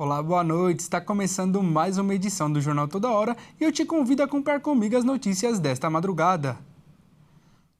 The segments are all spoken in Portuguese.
Olá, boa noite. Está começando mais uma edição do Jornal Toda Hora e eu te convido a acompanhar comigo as notícias desta madrugada.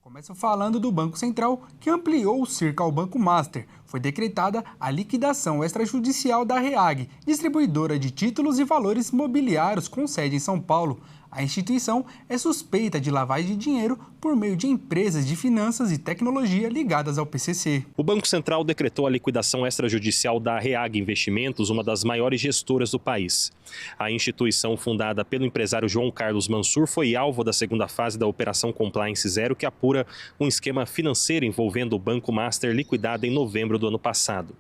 Começo falando do Banco Central, que ampliou o cerco ao Banco Master. Foi decretada a liquidação extrajudicial da REAG, distribuidora de títulos e valores mobiliários com sede em São Paulo. A instituição é suspeita de lavagem de dinheiro por meio de empresas de finanças e tecnologia ligadas ao PCC. O Banco Central decretou a liquidação extrajudicial da REAG Investimentos, uma das maiores gestoras do país. A instituição, fundada pelo empresário João Carlos Mansur, foi alvo da segunda fase da Operação Compliance Zero, que apura um esquema financeiro envolvendo o Banco Master, liquidado em novembro do ano passado.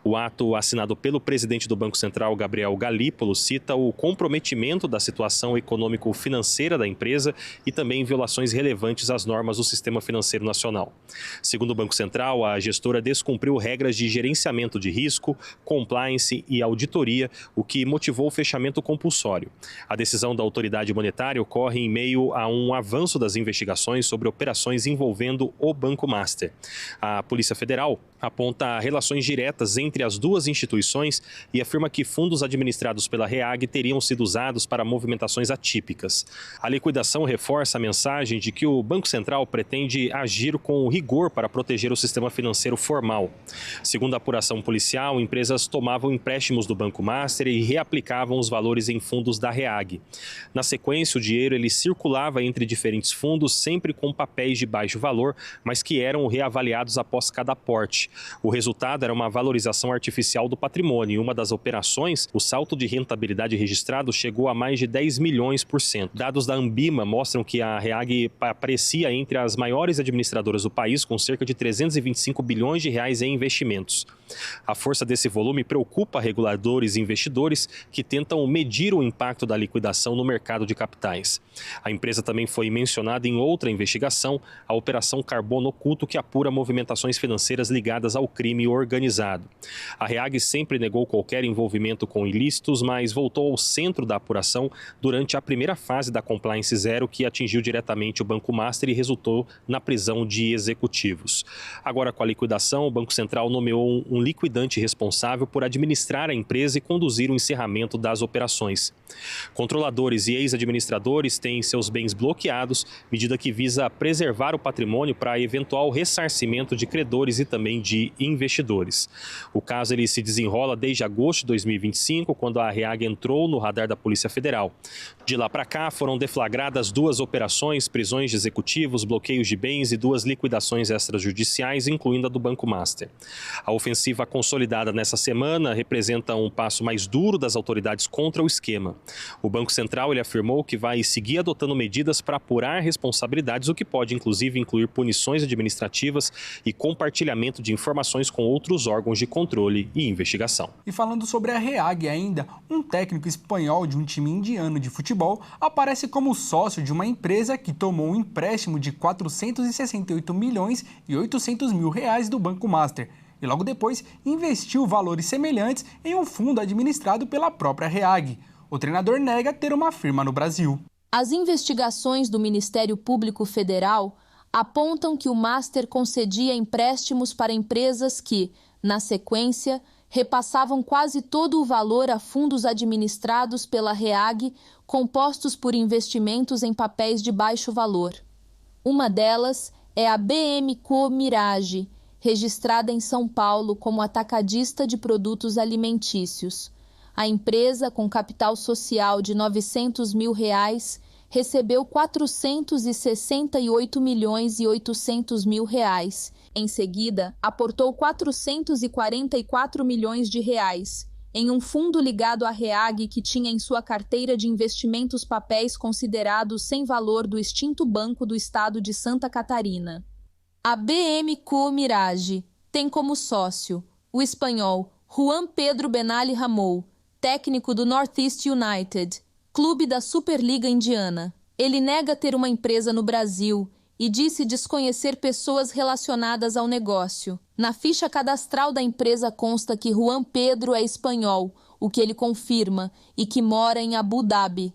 O ato, assinado pelo presidente do Banco Central, Gabriel Galípolo, cita o comprometimento da situação econômico-financeira da empresa e também violações relevantes às normas do sistema financeiro nacional. Segundo o Banco Central, a gestora descumpriu regras de gerenciamento de risco, compliance e auditoria, o que motivou o fechamento compulsório. A decisão da autoridade monetária ocorre em meio a um avanço das investigações sobre operações envolvendo o Banco Master. A Polícia Federal aponta relações diretas entre as duas instituições e afirma que fundos administrados pela REAG teriam sido usados para movimentações atípicas. A liquidação reforça a mensagem de que o Banco Central pretende agir com rigor para proteger o sistema financeiro formal. Segundo a apuração policial, empresas tomavam empréstimos do Banco Master e reaplicavam os valores em fundos da REAG. Na sequência, o dinheiro circulava entre diferentes fundos, sempre com papéis de baixo valor, mas que eram reavaliados após cada aporte. O resultado era uma valorização artificial do patrimônio. Em uma das operações, o salto de rentabilidade registrado chegou a mais de 10 milhões por cento. Dados da Ambima mostram que a REAG aparecia entre as maiores administradoras do país, com cerca de 325 bilhões de reais em investimentos. A força desse volume preocupa reguladores e investidores que tentam medir o impacto da liquidação no mercado de capitais. A empresa também foi mencionada em outra investigação, a Operação Carbono Oculto, que apura movimentações financeiras ligadas ao crime organizado. A REAG sempre negou qualquer envolvimento com ilícitos, mas voltou ao centro da apuração durante a primeira fase da Compliance Zero, que atingiu diretamente o Banco Master e resultou na prisão de executivos. Agora, com a liquidação, o Banco Central nomeou um liquidante responsável por administrar a empresa e conduzir o encerramento das operações. Controladores e ex-administradores têm seus bens bloqueados, medida que visa preservar o patrimônio para eventual ressarcimento de credores e também de investidores. O caso se desenrola desde agosto de 2025, quando a REAG entrou no radar da Polícia Federal. De lá para cá, foram deflagradas 2 operações, prisões de executivos, bloqueios de bens e 2 liquidações extrajudiciais, incluindo a do Banco Master. A ofensiva consolidada nessa semana representa um passo mais duro das autoridades contra o esquema. O Banco Central afirmou que vai seguir adotando medidas para apurar responsabilidades, o que pode inclusive incluir punições administrativas e compartilhamento de informações com outros órgãos de controle e investigação. E falando sobre a REAG ainda, um técnico espanhol de um time indiano de futebol aparece como sócio de uma empresa que tomou um empréstimo de 468 milhões e 800 mil reais do Banco Master e logo depois investiu valores semelhantes em um fundo administrado pela própria REAG. O treinador nega ter uma firma no Brasil. As investigações do Ministério Público Federal apontam que o Master concedia empréstimos para empresas que, na sequência, repassavam quase todo o valor a fundos administrados pela REAG, compostos por investimentos em papéis de baixo valor. Uma delas é a BMCO Mirage, registrada em São Paulo como atacadista de produtos alimentícios. A empresa, com capital social de 900 mil reais, recebeu 468 milhões e 800 mil reais. Em seguida, aportou 444 milhões de reais em um fundo ligado à REAG que tinha em sua carteira de investimentos papéis considerados sem valor do extinto Banco do Estado de Santa Catarina. A BMCO Mirage tem como sócio o espanhol Juan Pedro Benali Ramou, técnico do Northeast United, clube da Superliga Indiana. Ele nega ter uma empresa no Brasil e disse desconhecer pessoas relacionadas ao negócio. Na ficha cadastral da empresa consta que Juan Pedro é espanhol, o que ele confirma, e que mora em Abu Dhabi.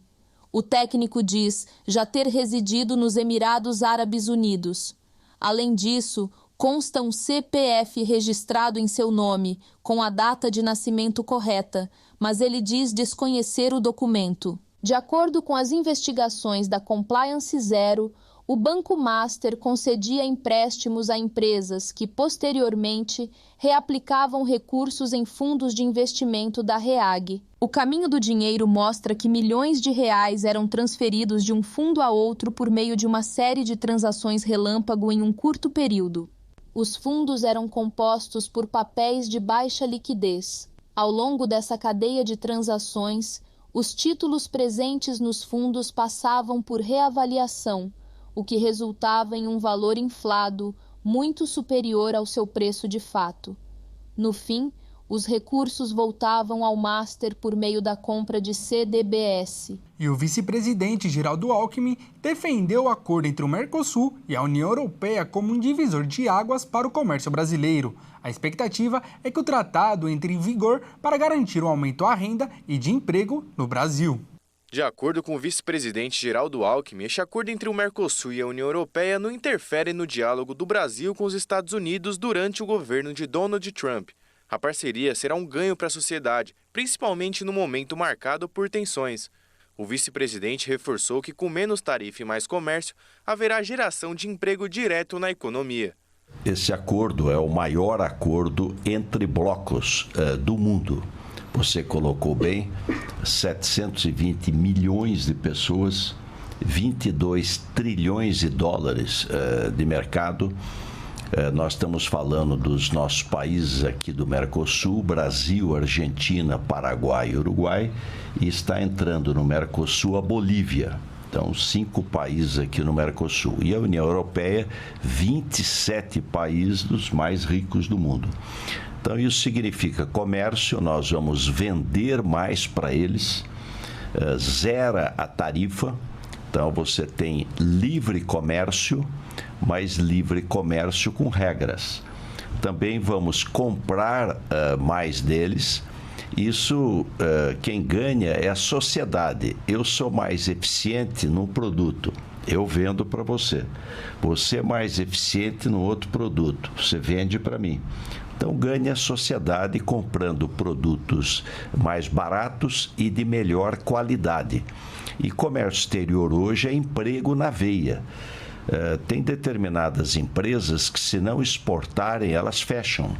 O técnico diz já ter residido nos Emirados Árabes Unidos. Além disso, consta um CPF registrado em seu nome, com a data de nascimento correta, mas ele diz desconhecer o documento. De acordo com as investigações da Compliance Zero, o Banco Master concedia empréstimos a empresas que, posteriormente, reaplicavam recursos em fundos de investimento da REAG. O caminho do dinheiro mostra que milhões de reais eram transferidos de um fundo a outro por meio de uma série de transações relâmpago em um curto período. Os fundos eram compostos por papéis de baixa liquidez. Ao longo dessa cadeia de transações, os títulos presentes nos fundos passavam por reavaliação, o que resultava em um valor inflado muito superior ao seu preço de fato. No fim, os recursos voltavam ao Master por meio da compra de CDBS. E o vice-presidente Geraldo Alckmin defendeu o acordo entre o Mercosul e a União Europeia como um divisor de águas para o comércio brasileiro. A expectativa é que o tratado entre em vigor para garantir um aumento à renda e de emprego no Brasil. De acordo com o vice-presidente Geraldo Alckmin, este acordo entre o Mercosul e a União Europeia não interfere no diálogo do Brasil com os Estados Unidos durante o governo de Donald Trump. A parceria será um ganho para a sociedade, principalmente no momento marcado por tensões. O vice-presidente reforçou que com menos tarifa e mais comércio, haverá geração de emprego direto na economia. Esse acordo é o maior acordo entre blocos do mundo. Você colocou bem, 720 milhões de pessoas, 22 trilhões de dólares de mercado. Nós estamos falando dos nossos países aqui do Mercosul, Brasil, Argentina, Paraguai e Uruguai, e está entrando no Mercosul a Bolívia. Então, 5 países aqui no Mercosul. E a União Europeia, 27 países dos mais ricos do mundo. Então, isso significa comércio, nós vamos vender mais para eles, zera a tarifa, então você tem livre comércio, mas livre comércio com regras. Também vamos comprar mais deles, isso quem ganha é a sociedade. Eu sou mais eficiente no produto, eu vendo para você. Você é mais eficiente no outro produto, você vende para mim. Então, ganha a sociedade comprando produtos mais baratos e de melhor qualidade. E comércio exterior hoje é emprego na veia. Tem determinadas empresas que, se não exportarem, elas fecham.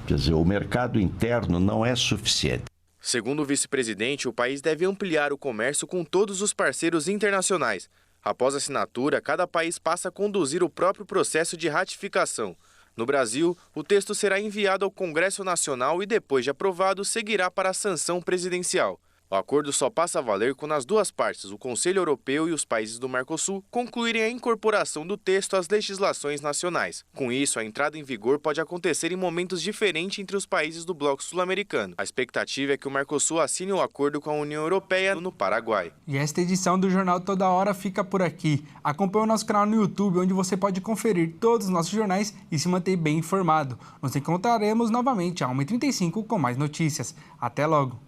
Quer dizer, o mercado interno não é suficiente. Segundo o vice-presidente, o país deve ampliar o comércio com todos os parceiros internacionais. Após a assinatura, cada país passa a conduzir o próprio processo de ratificação. No Brasil, o texto será enviado ao Congresso Nacional e, depois de aprovado, seguirá para a sanção presidencial. O acordo só passa a valer quando as duas partes, o Conselho Europeu e os países do Mercosul, concluírem a incorporação do texto às legislações nacionais. Com isso, a entrada em vigor pode acontecer em momentos diferentes entre os países do bloco sul-americano. A expectativa é que o Mercosul assine o acordo com a União Europeia no Paraguai. E esta edição do Jornal Toda Hora fica por aqui. Acompanhe o nosso canal no YouTube, onde você pode conferir todos os nossos jornais e se manter bem informado. Nos encontraremos novamente às 1h35 com mais notícias. Até logo!